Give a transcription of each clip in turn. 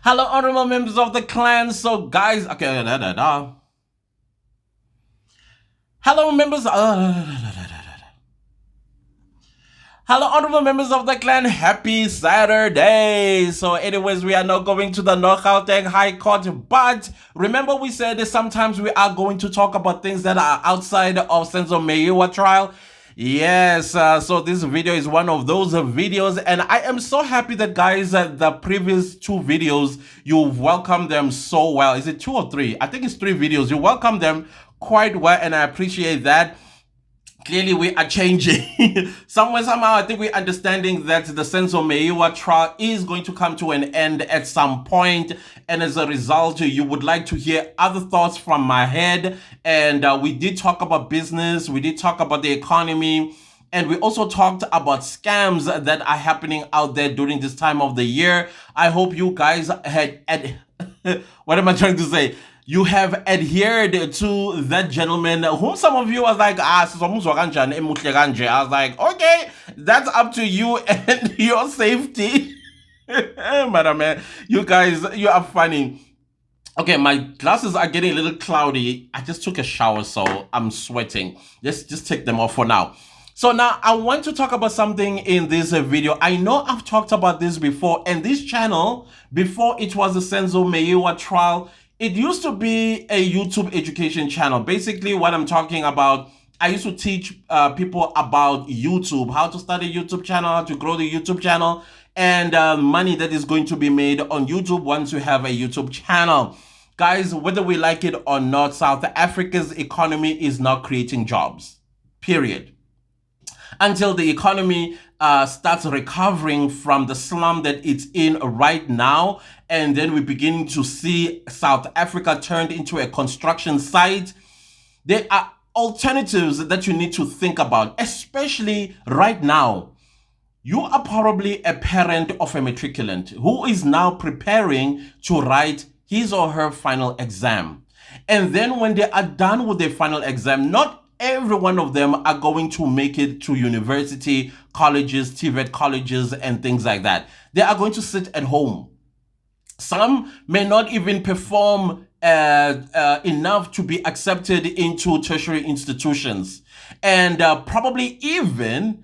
Hello, honorable members of the clan. So, guys, okay, hello, members. Hello, honorable members of the clan. Happy Saturday. So, anyways, we are now going to the North Gauteng High Court. But remember, we said that sometimes we are going to talk about things that are outside of Senzo Meyiwa trial. Yes, so this video is one of those videos, and I am so happy that, guys, the previous two videos, you've welcomed them so well. Is it two or three? I think it's three videos. You welcomed them quite well, and I appreciate that. Clearly, we are changing. Somewhere, somehow, I think we're understanding that the Senzo Meyiwa trial is going to come to an end at some point. And as a result, you would like to hear other thoughts from my head. And we did talk about business. We did talk about the economy. And we also talked about scams that are happening out there during this time of the year. I hope you guys had what am I trying to say? You have adhered to that gentleman whom some of you was like, I was like, okay, that's up to you and your safety. Madam, man, you guys, you are funny. Okay, my glasses are getting a little cloudy. I just took a shower, so I'm sweating. Let's just take them off for now. So now I want to talk about something in this video. I know I've talked about this before, and this channel, before it was the Senzo Meyiwa trial, it used to be a YouTube education channel. Basically, what I'm talking about, I used to teach people about YouTube, how to start a YouTube channel, how to grow the YouTube channel, and money that is going to be made on YouTube once you have a YouTube channel. Guys, whether we like it or not, South Africa's economy is not creating jobs, period. Until the economy starts recovering from the slum that it's in right now, and then we're beginning to see South Africa turned into a construction site. There are alternatives that you need to think about, especially right now. You are probably a parent of a matriculant who is now preparing to write his or her final exam. And then when they are done with their final exam, not every one of them are going to make it to university, colleges, TVET colleges, and things like that. They are going to sit at home. Some may not even perform enough to be accepted into tertiary institutions, and probably even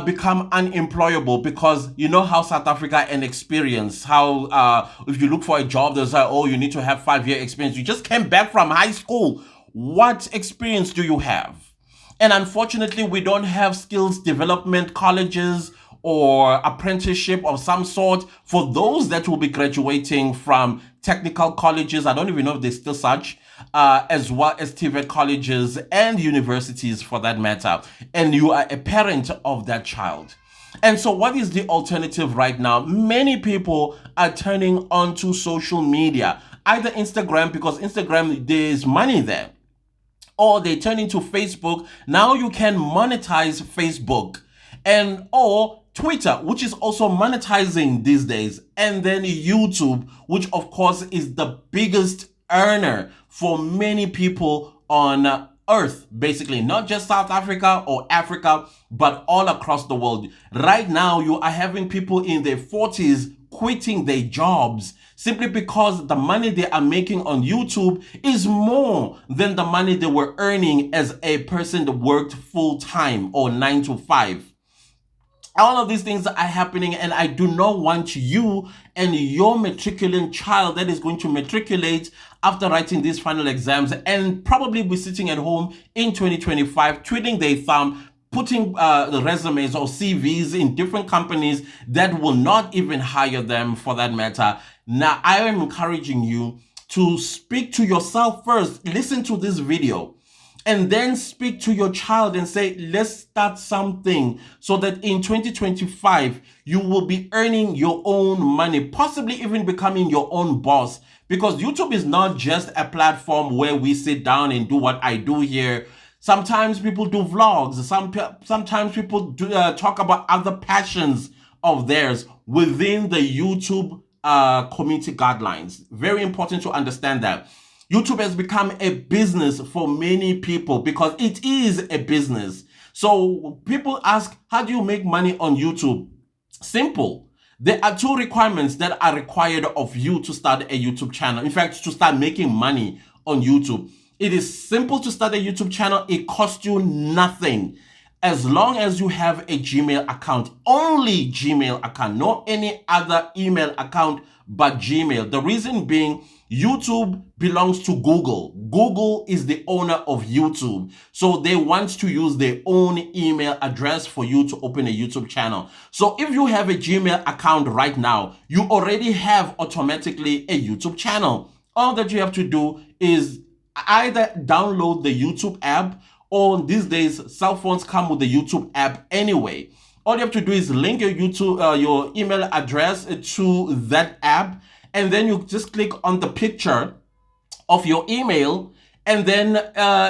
become unemployable, because you know how South Africa and experience, how if you look for a job, there's like, oh, you need to have 5-year experience. You just came back from high school. What experience do you have? And unfortunately, we don't have skills development colleges or apprenticeship of some sort for those that will be graduating from technical colleges. I don't even know if there's still such, as well as TVET colleges and universities for that matter. And you are a parent of that child. And so what is the alternative right now? Many people are turning onto social media, either Instagram, because Instagram, there's money there, or they turn into Facebook. Now you can monetize Facebook, and or Twitter, which is also monetizing these days, and then YouTube, which of course is the biggest earner for many people on earth, basically, not just South Africa or Africa, but all across the world. Right now, you are having people in their 40s quitting their jobs simply because the money they are making on YouTube is more than the money they were earning as a person that worked full time or 9 to 5. All of these things are happening, and I do not want you and your matriculant child that is going to matriculate after writing these final exams and probably be sitting at home in 2025, twiddling their thumb, putting the resumes or CVs in different companies that will not even hire them for that matter. Now, I am encouraging you to speak to yourself first. Listen to this video, and then speak to your child and say, let's start something so that in 2025, you will be earning your own money, possibly even becoming your own boss. Because YouTube is not just a platform where we sit down and do what I do here. Sometimes people do vlogs. Sometimes people do, talk about other passions of theirs within the YouTube community guidelines. Very important to understand that. YouTube has become a business for many people because it is a business. So people ask, how do you make money on YouTube? Simple. There are two requirements that are required of you to start a YouTube channel. In fact, to start making money on YouTube. It is simple to start a YouTube channel. It costs you nothing. As long as you have a Gmail account, only Gmail account, no any other email account but Gmail. The reason being, YouTube belongs to Google. Google is the owner of YouTube. So they want to use their own email address for you to open a YouTube channel. So if you have a Gmail account right now, you already have automatically a YouTube channel. All that you have to do is either download the YouTube app, or these days, cell phones come with the YouTube app anyway. All you have to do is link your YouTube, your email address to that app, and then you just click on the picture of your email, and then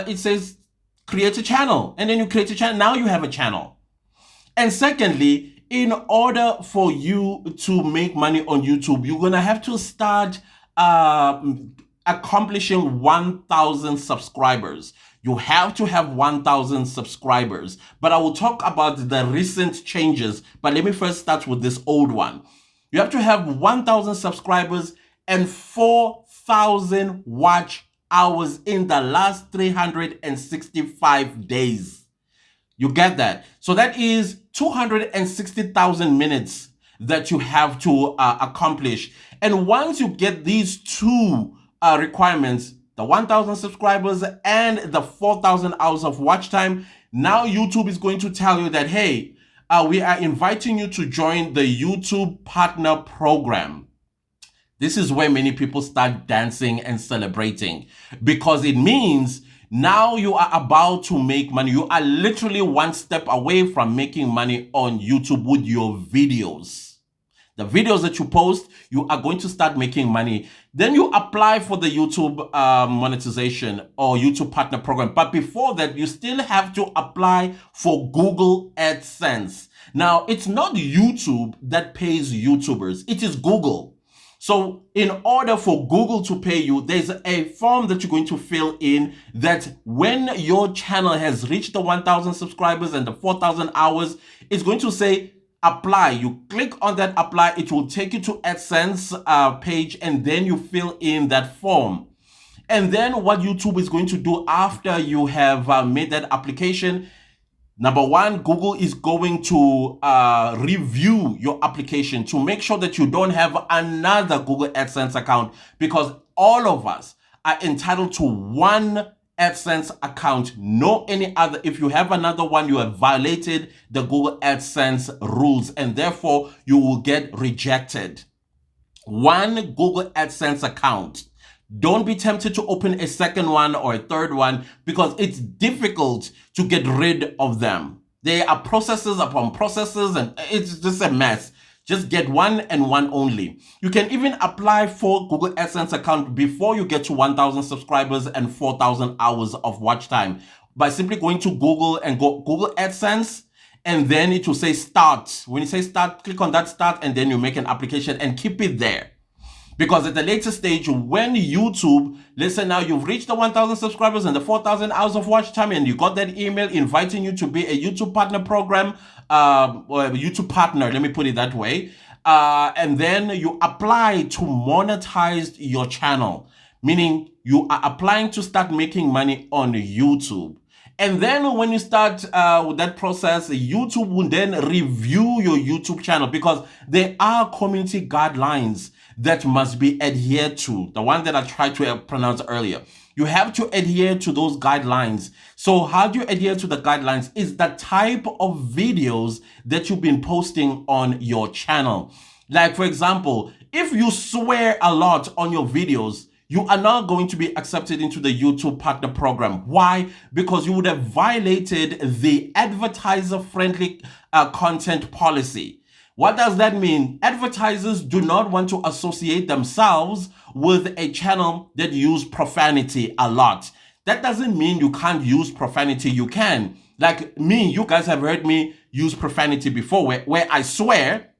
it says create a channel, and then you create a channel. Now you have a channel. And secondly, in order for you to make money on YouTube, you're gonna have to start accomplishing 1,000 subscribers. You have to have 1,000 subscribers. But I will talk about the recent changes. But let me first start with this old one. You have to have 1,000 subscribers and 4,000 watch hours in the last 365 days. You get that? So that is 260,000 minutes that you have to accomplish. And once you get these two requirements, the 1,000 subscribers and the 4,000 hours of watch time, now YouTube is going to tell you that, hey, we are inviting you to join the YouTube Partner Program. This is where many people start dancing and celebrating, because it means now you are about to make money. You are literally one step away from making money on YouTube with your videos. The videos that you post, you are going to start making money. Then you apply for the YouTube monetization or YouTube Partner Program. But before that, you still have to apply for Google AdSense. Now, it's not YouTube that pays YouTubers. It is Google. So in order for Google to pay you, there's a form that you're going to fill in that when your channel has reached the 1,000 subscribers and the 4,000 hours, it's going to say, apply. You click on that apply, it will take you to AdSense page, and then you fill in that form. And then what YouTube is going to do after you have made that application, number one, Google is going to review your application to make sure that you don't have another Google AdSense account, because all of us are entitled to one AdSense account, no any other. If you have another one, you have violated the Google AdSense rules, and therefore you will get rejected. One Google AdSense account. Don't be tempted to open a second one or a third one, because it's difficult to get rid of them. There are processes upon processes, and it's just a mess. Just get one and one only. You can even apply for Google AdSense account before you get to 1,000 subscribers and 4,000 hours of watch time by simply going to Google and go Google AdSense, and then it will say start. When you say start, click on that start, and then you make an application and keep it there. Because at the later stage, when YouTube, let's say now you've reached the 1,000 subscribers and the 4,000 hours of watch time, and you got that email inviting you to be a YouTube Partner Program, or a YouTube partner, let me put it that way. And then you apply to monetize your channel, meaning you are applying to start making money on YouTube. And then when you start with that process, YouTube will then review your YouTube channel, because there are community guidelines that must be adhered to. The one that I tried to pronounce earlier. You have to adhere to those guidelines. So how do you adhere to the guidelines? Is the type of videos that you've been posting on your channel. Like, for example, if you swear a lot on your videos, you are not going to be accepted into the YouTube Partner Program. Why? Because you would have violated the advertiser-friendly content policy. What does that mean? Advertisers do not want to associate themselves with a channel that use profanity a lot. That doesn't mean you can't use profanity. You can. Like me, you guys have heard me use profanity before where I swear,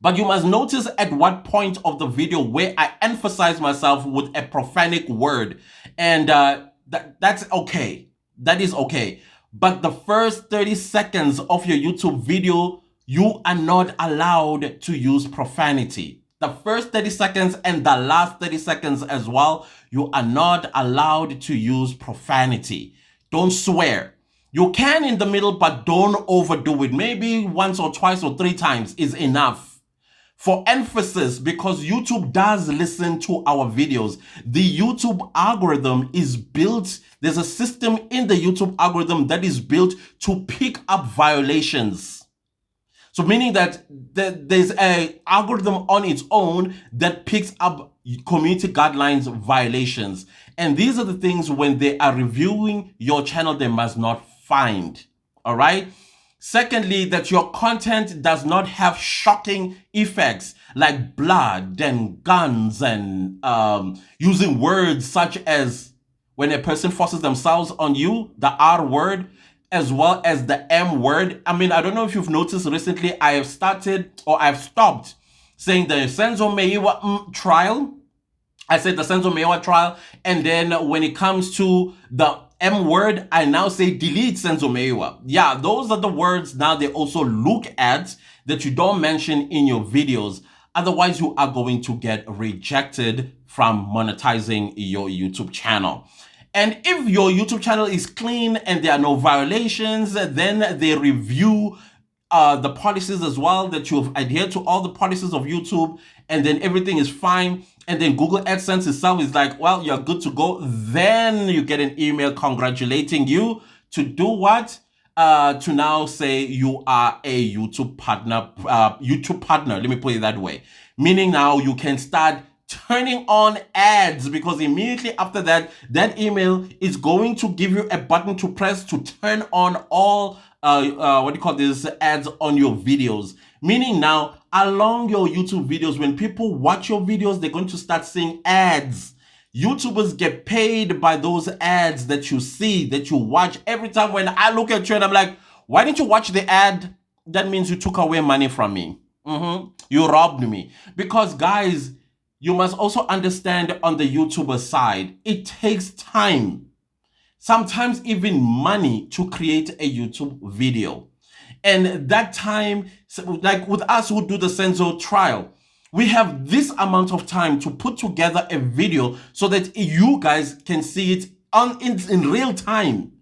but you must notice at what point of the video where I emphasize myself with a profanic word. And that's okay. That is okay. But the first 30 seconds of your YouTube video, you are not allowed to use profanity. The first 30 seconds and the last 30 seconds as well, you are not allowed to use profanity. Don't swear. You can in the middle, but don't overdo it. Maybe once or twice or three times is enough. For emphasis, because YouTube does listen to our videos. The YouTube algorithm is built, there's a system in the YouTube algorithm that is built to pick up violations. So meaning that there's an algorithm on its own that picks up community guidelines violations. And these are the things when they are reviewing your channel, they must not find. All right. Secondly, that your content does not have shocking effects like blood and guns and using words such as when a person forces themselves on you, the R word, as well as the M word. I mean, I don't know if you've noticed recently, I've stopped saying the Senzo Meiwa trial. I said the Senzo Meiwa trial. And then when it comes to the M word, I now say delete Senzo Meiwa. Yeah, those are the words now they also look at that you don't mention in your videos. Otherwise, you are going to get rejected from monetizing your YouTube channel. And if your YouTube channel is clean and there are no violations, then they review the policies as well, that you've adhered to all the policies of YouTube, and then everything is fine. And then Google AdSense itself is like, well, you're good to go. Then you get an email congratulating you to do what? To now say you are a YouTube partner. Let me put it that way. Meaning now you can start turning on ads, because immediately after that, that email is going to give you a button to press to turn on all ads on your videos. Meaning now, along your YouTube videos, when people watch your videos, they're going to start seeing ads. YouTubers get paid by those ads that you see, that you watch. Every time when I look at you and I'm like, why didn't you watch the ad? That means you took away money from me. You robbed me. Because guys, you must also understand on the YouTuber side, it takes time, sometimes even money, to create a YouTube video. And that time, like with us who do the Senzo trial, we have this amount of time to put together a video so that you guys can see it in real time.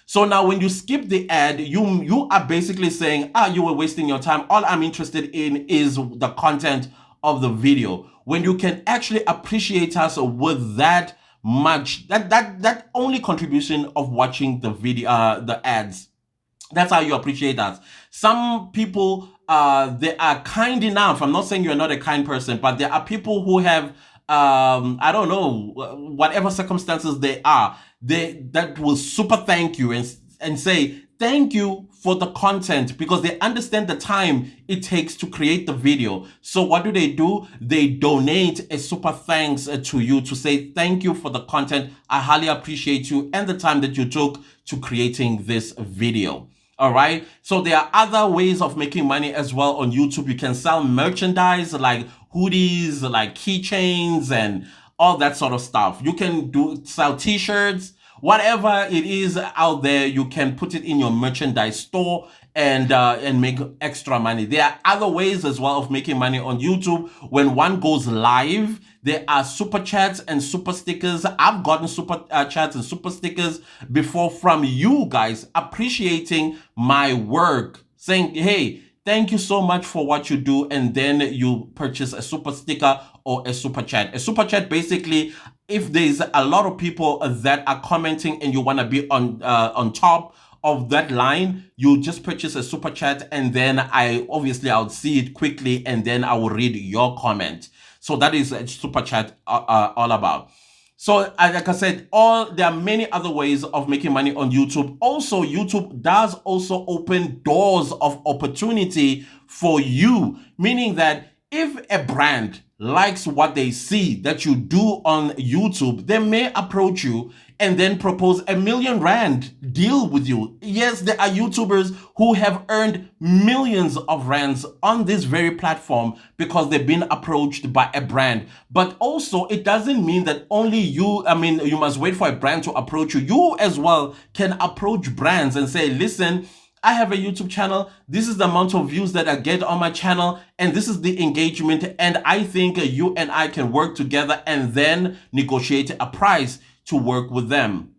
So now when you skip the ad, you are basically saying, you were wasting your time. All I'm interested in is the content of the video. When you can actually appreciate us with that much, that only contribution of watching the video, the ads. That's how you appreciate us. Some people, they are kind enough. I'm not saying you're not a kind person, but there are people who have, I don't know, whatever circumstances they are, that will super thank you and say, thank you for the content, because they understand the time it takes to create the video. So what do? They donate a super thanks to you to say, thank you for the content. I highly appreciate you and the time that you took to creating this video. All right. So there are other ways of making money as well on YouTube. You can sell merchandise like hoodies, like keychains and all that sort of stuff. You can sell t-shirts, whatever it is out there. You can put it in your merchandise store and make extra money. There are other ways as well of making money on YouTube. When one goes live, there are super chats and super stickers. I've gotten super chats and super stickers before from you guys appreciating my work, saying, hey, thank you so much for what you do. And then you purchase a super sticker or a super chat. A super chat, basically, if there's a lot of people that are commenting and you want to be on top of that line, you just purchase a super chat, and then I'll see it quickly, and then I will read your comment. So that is a super chat all about. So like I said, there are many other ways of making money on YouTube. Also, YouTube does also open doors of opportunity for you, meaning that if a brand likes what they see that you do on YouTube, they may approach you and then propose a R1 million deal with you. Yes, there are YouTubers who have earned millions of rands on this very platform because they've been approached by a brand. But also, it doesn't mean that only you, you must wait for a brand to approach you. You as well can approach brands and say, listen, I have a YouTube channel. This is the amount of views that I get on my channel, and this is the engagement. And I think you and I can work together and then negotiate a price to work with them.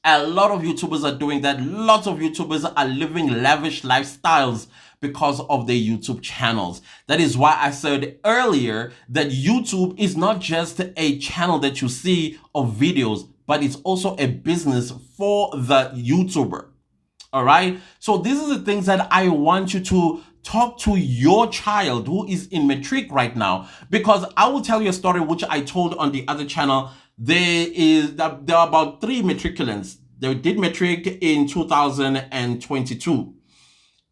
A lot of YouTubers are doing that. Lots of YouTubers are living lavish lifestyles because of their YouTube channels. That is why I said earlier that YouTube is not just a channel that you see of videos, but it's also a business for the YouTuber. All right. So these are the things that I want you to talk to your child who is in matric right now, because I will tell you a story which I told on the other channel. There are about 3 matriculants. They did matric in 2022.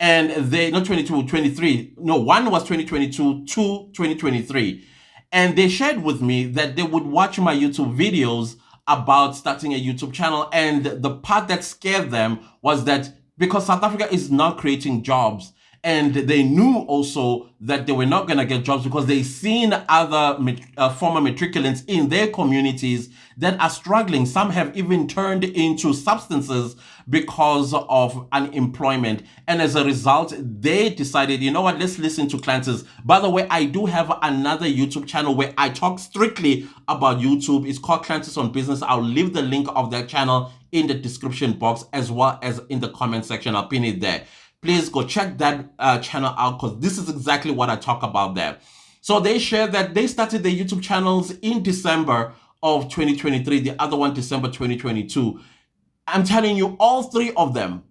And they, not 22, 23. No, one was 2022 to 2023. And they shared with me that they would watch my YouTube videos about starting a YouTube channel. And the part that scared them was that because South Africa is not creating jobs, and they knew also that they were not going to get jobs because they seen other former matriculants in their communities that are struggling. Some have even turned into substances because of unemployment. And as a result, they decided, you know what, let's listen to Clancy's. By the way, I do have another YouTube channel where I talk strictly about YouTube. It's called Clancy's on Business. I'll leave the link of that channel in the description box as well as in the comment section. I'll pin it there. Please go check that channel out, because this is exactly what I talk about there. So they share that they started their YouTube channels in December of 2023, the other one December 2022. I'm telling you, all three of them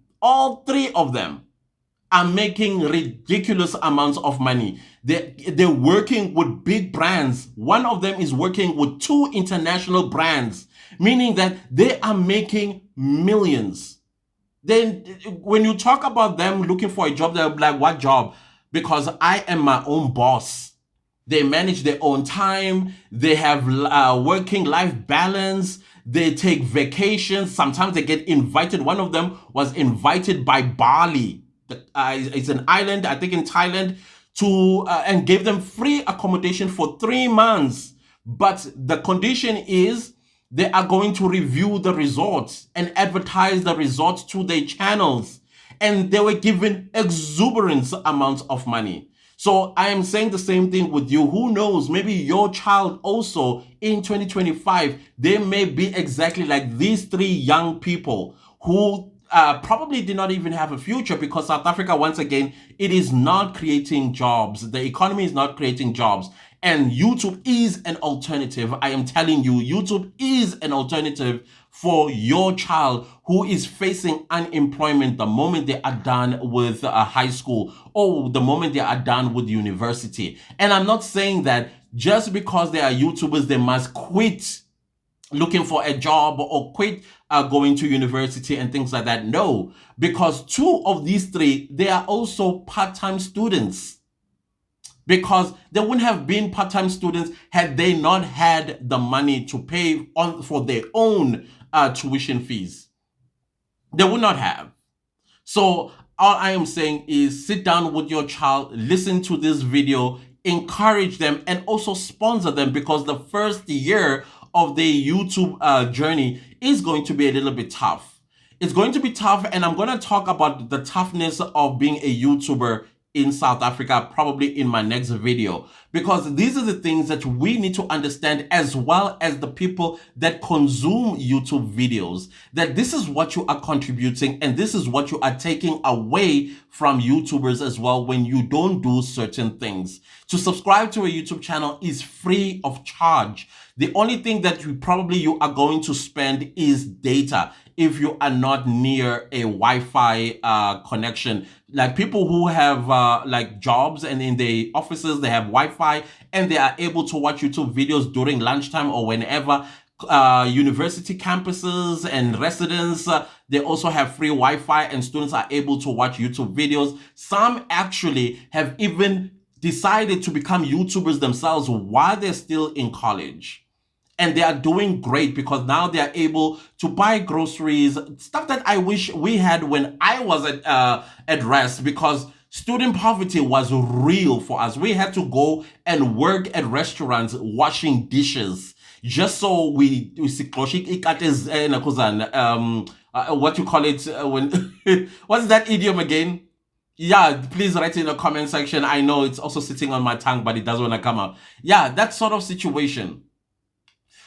are making ridiculous amounts of money. They're working with big brands. One of them is working with 2 international brands, meaning that they are making millions. Then when you talk about them looking for a job, they're like, what job? Because I am my own boss. They manage their own time. They have working life balance. They take vacations. Sometimes they get invited. One of them was invited by Bali. It's an island, I think in Thailand, to and gave them free accommodation for 3 months. But the condition is they are going to review the resorts and advertise the resorts to their channels. And they were given exuberant amounts of money. So I am saying the same thing with you. Who knows? Maybe your child also in 2025, they may be exactly like these 3 young people who probably did not even have a future, because South Africa, once again, it is not creating jobs. The economy is not creating jobs. And YouTube is an alternative. I am telling you, YouTube is an alternative for your child who is facing unemployment the moment they are done with high school, or the moment they are done with university. And I'm not saying that just because they are YouTubers, they must quit looking for a job or quit going to university and things like that. No, because 2 of these 3, they are also part-time students. Because they wouldn't have been part-time students had they not had the money to pay for their own tuition fees. They would not have. So all I am saying is sit down with your child, listen to this video, encourage them, and also sponsor them, because the first year of their YouTube journey is going to be a little bit tough. It's going to be tough, and I'm going to talk about the toughness of being a YouTuber in South Africa probably in my next video, because these are the things that we need to understand, as well as the people that consume YouTube videos, that this is what you are contributing and this is what you are taking away from YouTubers as well when you don't do certain things. To subscribe to a YouTube channel is free of charge. The only thing that you are going to spend is data if you are not near a Wi-Fi connection. Like people who have like jobs and in the offices, they have Wi-Fi and they are able to watch YouTube videos during lunchtime or whenever. University campuses and residents, they also have free Wi-Fi and students are able to watch YouTube videos. Some actually have even decided to become YouTubers themselves while they're still in college. And they are doing great because now they are able to buy groceries, stuff that I wish we had when I was at rest, because student poverty was real for us. We had to go and work at restaurants washing dishes just so we what you call it when what's that idiom again? Yeah, please write in the comment section. I know it's also sitting on my tongue, but it doesn't want to come out. Yeah, that sort of situation.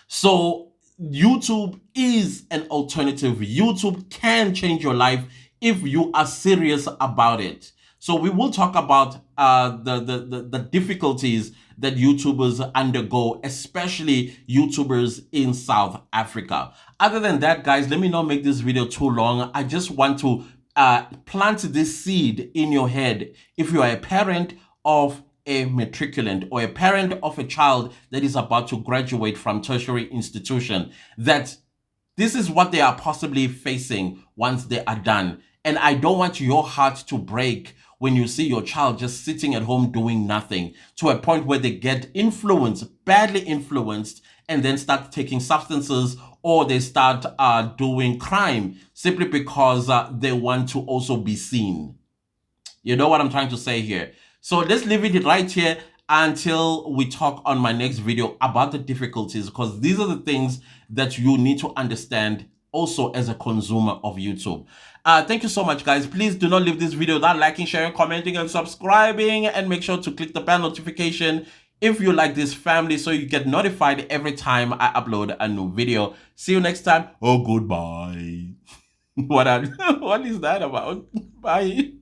So YouTube is an alternative. YouTube can change your life if you are serious about it. So we will talk about the difficulties that YouTubers undergo, especially YouTubers in South Africa. Other than that, guys, let me not make this video too long. I just want to plant this seed in your head. If you are a parent of a matriculant or a parent of a child that is about to graduate from tertiary institution, that this is what they are possibly facing once they are done. And I don't want your heart to break when you see your child just sitting at home doing nothing, to a point where they get influenced, badly influenced, and then start taking substances, or they start doing crime simply because they want to also be seen. You know what I'm trying to say here? So let's leave it right here until we talk on my next video about the difficulties, because these are the things that you need to understand also as a consumer of YouTube. Thank you so much, guys. Please do not leave this video without liking, sharing, commenting, and subscribing, and make sure to click the bell notification if you like this family, so you get notified every time I upload a new video. See you next time. Oh, goodbye. What is that about? Bye.